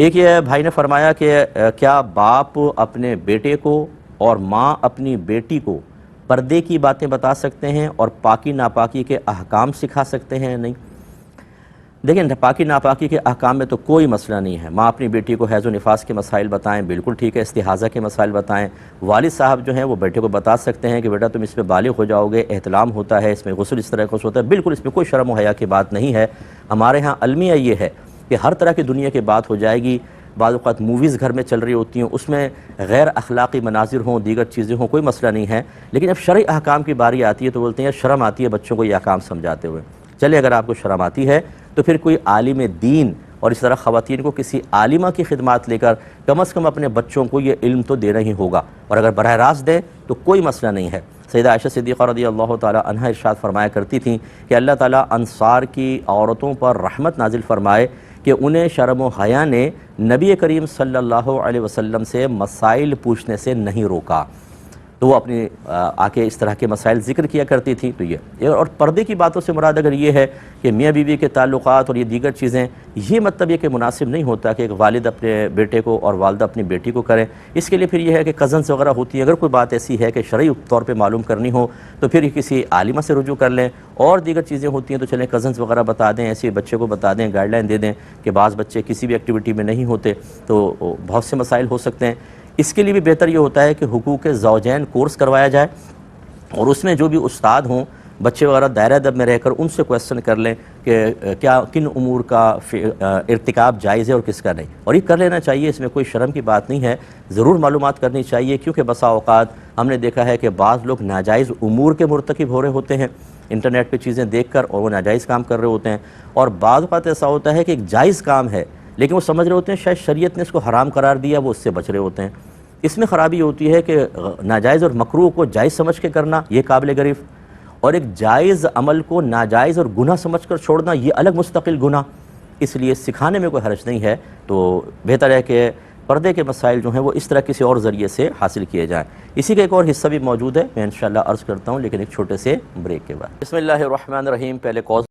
ایک یہ بھائی نے فرمایا کہ کیا باپ اپنے بیٹے کو اور ماں اپنی بیٹی کو پردے کی باتیں بتا سکتے ہیں اور پاکی ناپاکی کے احکام سکھا سکتے ہیں؟ نہیں، دیکھیں پاکی ناپاکی کے احکام میں تو کوئی مسئلہ نہیں ہے۔ ماں اپنی بیٹی کو حیض و نفاس کے مسائل بتائیں، بالکل ٹھیک ہے، استحاضہ کے مسائل بتائیں۔ والد صاحب جو ہیں وہ بیٹے کو بتا سکتے ہیں کہ بیٹا تم اس میں بالغ ہو جاؤ گے، احتلام ہوتا ہے، اس میں غسل اس طرح کا ہوتا ہے، بالکل اس میں کوئی شرم و حیا کی بات نہیں ہے۔ ہمارے ہاں المیہ یہ ہے کہ ہر طرح کی دنیا کی بات ہو جائے گی۔ بعض اوقات موویز گھر میں چل رہی ہوتی ہیں، اس میں غیر اخلاقی مناظر ہوں، دیگر چیزیں ہوں، کوئی مسئلہ نہیں ہے، لیکن جب شرعی احکام کی باری آتی ہے تو بولتے ہیں شرم آتی ہے بچوں کو یہ احکام سمجھاتے ہوئے۔ چلے اگر آپ کو شرم آتی ہے تو پھر کوئی عالم دین اور اس طرح خواتین کو کسی عالمہ کی خدمات لے کر کم از کم اپنے بچوں کو یہ علم تو دینا ہی ہوگا، اور اگر براہ راست دیں تو کوئی مسئلہ نہیں ہے۔ سیدہ عائشہ صدیقہ رضی اللہ تعالی عنہا ارشاد فرمایا کرتی تھیں کہ اللہ تعالیٰ انصار کی عورتوں پر رحمت نازل فرمائے کہ انہیں شرم و حیا نے نبی کریم صلی اللہ علیہ وسلم سے مسائل پوچھنے سے نہیں روکا، تو وہ اپنی آ کے اس طرح کے مسائل ذکر کیا کرتی تھی۔ تو یہ اور پردے کی باتوں سے مراد اگر یہ ہے کہ میاں بیوی کے تعلقات اور یہ دیگر چیزیں، یہ مطلب یہ کہ مناسب نہیں ہوتا کہ ایک والد اپنے بیٹے کو اور والدہ اپنی بیٹی کو کریں۔ اس کے لیے پھر یہ ہے کہ کزنز وغیرہ ہوتی ہیں، اگر کوئی بات ایسی ہے کہ شرعی طور پہ معلوم کرنی ہو تو پھر کسی عالمہ سے رجوع کر لیں، اور دیگر چیزیں ہوتی ہیں تو چلیں کزنز وغیرہ بتا دیں، ایسے بچے کو بتا دیں، گائیڈ لائن دے دیں کہ بعض بچے کسی بھی ایکٹیویٹی میں نہیں ہوتے تو بہت سے مسائل ہو سکتے ہیں۔ اس کے لیے بھی بہتر یہ ہوتا ہے کہ حقوق زوجین کورس کروایا جائے، اور اس میں جو بھی استاد ہوں بچے وغیرہ دائرہ ادب میں رہ کر ان سے کویسچن کر لیں کہ کیا کن امور کا ارتکاب جائز ہے اور کس کا نہیں، اور یہ کر لینا چاہیے، اس میں کوئی شرم کی بات نہیں ہے، ضرور معلومات کرنی چاہیے، کیونکہ بسا اوقات ہم نے دیکھا ہے کہ بعض لوگ ناجائز امور کے مرتکب ہو رہے ہوتے ہیں انٹرنیٹ پہ چیزیں دیکھ کر، اور وہ ناجائز کام کر رہے ہوتے ہیں، اور بعض اوقات ایسا ہوتا ہے کہ ایک جائز کام ہے لیکن وہ سمجھ رہے ہوتے ہیں شاید شریعت نے اس کو حرام قرار دیا، وہ اس سے بچ رہے ہوتے ہیں۔ اس میں خرابی ہوتی ہے کہ ناجائز اور مکروہ کو جائز سمجھ کے کرنا یہ قابل گریف، اور ایک جائز عمل کو ناجائز اور گناہ سمجھ کر چھوڑنا یہ الگ مستقل گناہ۔ اس لیے سکھانے میں کوئی حرج نہیں ہے، تو بہتر ہے کہ پردے کے مسائل جو ہیں وہ اس طرح کسی اور ذریعے سے حاصل کیے جائیں۔ اسی کا ایک اور حصہ بھی موجود ہے، میں انشاءاللہ عرض کرتا ہوں لیکن ایک چھوٹے سے بریک کے بعد۔ بسم اللہ الرحمن الرحیم۔ پہلے